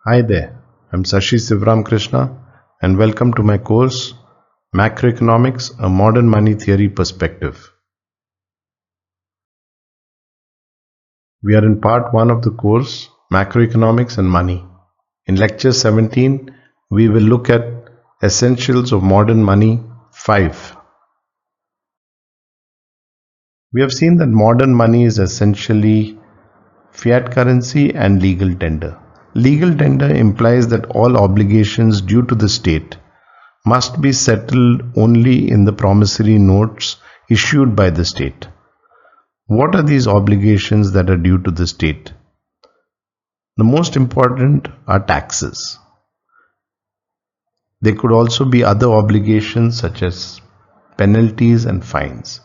Hi there, I'm Sashi Sivram Krishna and welcome to my course Macroeconomics, a Modern Money Theory Perspective. We are in part 1 of the course Macroeconomics and Money. In lecture 17, we will look at Essentials of Modern Money 5. We have seen that modern money is essentially fiat currency and legal tender. Legal tender implies that all obligations due to the state must be settled only in the promissory notes issued by the state. What are these obligations that are due to the state? The most important are taxes. There could also be other obligations such as penalties and fines.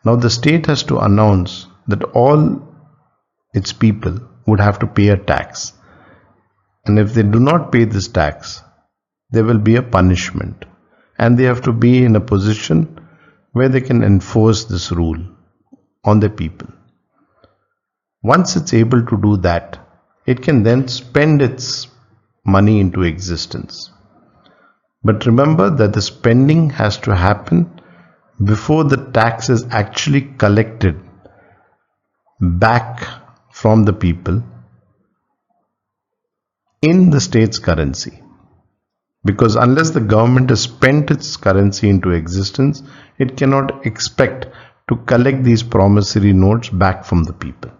Now the state has to announce that all its people would have to pay a tax. And if they do not pay this tax, there will be a punishment. And they have to be in a position where they can enforce this rule on the people. Once it's able to do that, it can then spend its money into existence. But remember that the spending has to happen before the tax is actually collected back from the people in the state's currency. Because unless the government has spent its currency into existence, it cannot expect to collect these promissory notes back from the people.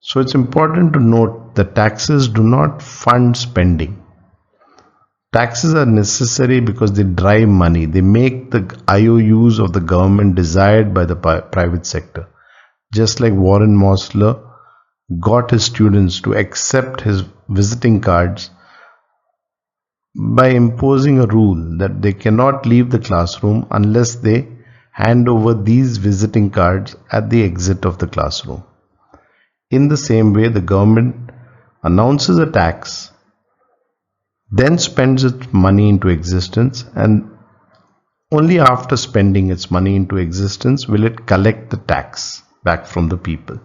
So it's important to note that taxes do not fund spending. Taxes are necessary because they drive money. They make the IOUs of the government desired by the private sector. Just like Warren Mosler got his students to accept his visiting cards by imposing a rule that they cannot leave the classroom unless they hand over these visiting cards at the exit of the classroom. In the same way, the government announces a tax, then spends its money into existence, and only after spending its money into existence will it collect the tax back from the people.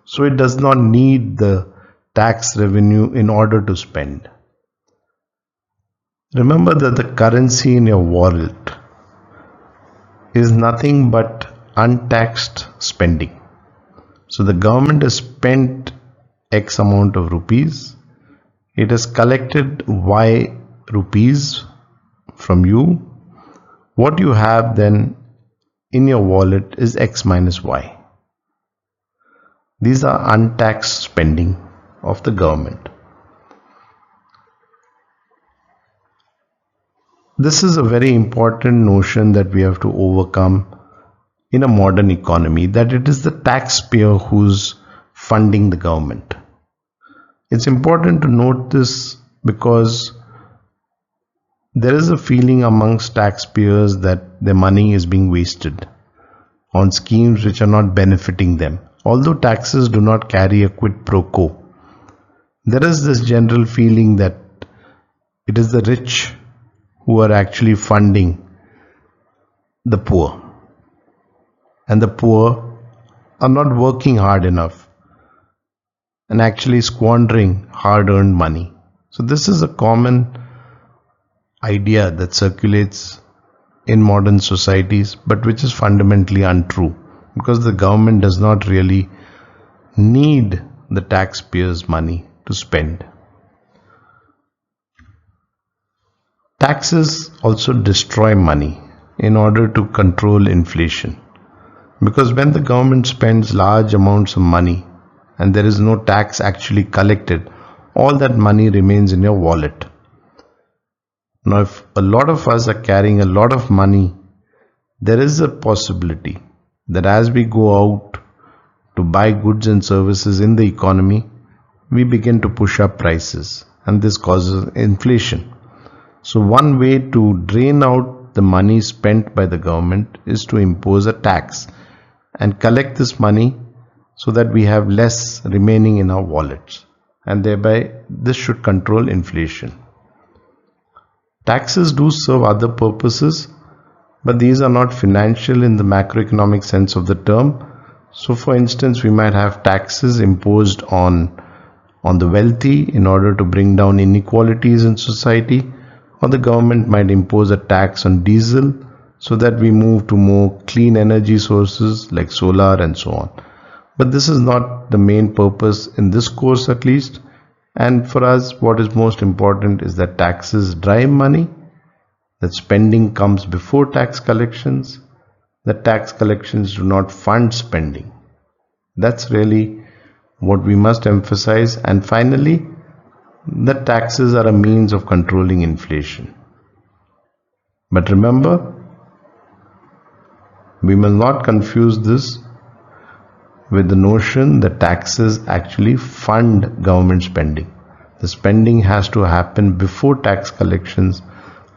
So it does not need the tax revenue in order to spend. Remember that the currency in your wallet is nothing but untaxed spending. So the government has spent X amount of rupees. It has collected Y rupees from you. What you have then in your wallet is X minus Y. These are untaxed spending of the government. This is a very important notion that we have to overcome in a modern economy, that it is the taxpayer who's funding the government. It's important to note this because there is a feeling amongst taxpayers that their money is being wasted on schemes which are not benefiting them. Although taxes do not carry a quid pro quo, there is this general feeling that it is the rich who are actually funding the poor, and the poor are not working hard enough and actually squandering hard-earned money. So this is a common idea that circulates in modern societies, but which is fundamentally untrue, because the government does not really need the taxpayers' money to spend. Taxes also destroy money in order to control inflation, because when the government spends large amounts of money and there is no tax actually collected, all that money remains in your wallet. Now, if a lot of us are carrying a lot of money, there is a possibility that as we go out to buy goods and services in the economy, we begin to push up prices, and this causes inflation. So one way to drain out the money spent by the government is to impose a tax and collect this money so that we have less remaining in our wallets, and thereby this should control inflation. Taxes do serve other purposes, but these are not financial in the macroeconomic sense of the term. So for instance, we might have taxes imposed on on the wealthy in order to bring down inequalities in society, or the government might impose a tax on diesel so that we move to more clean energy sources like solar and so on. But this is not the main purpose in this course, at least. And for us, what is most important is that taxes drive money, that spending comes before tax collections, that tax collections do not fund spending. That's really what we must emphasize. And finally, that taxes are a means of controlling inflation. But remember, we must not confuse this with the notion that taxes actually fund government spending. The spending has to happen before tax collections,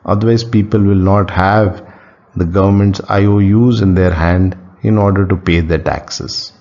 otherwise people will not have the government's IOUs in their hand in order to pay their taxes.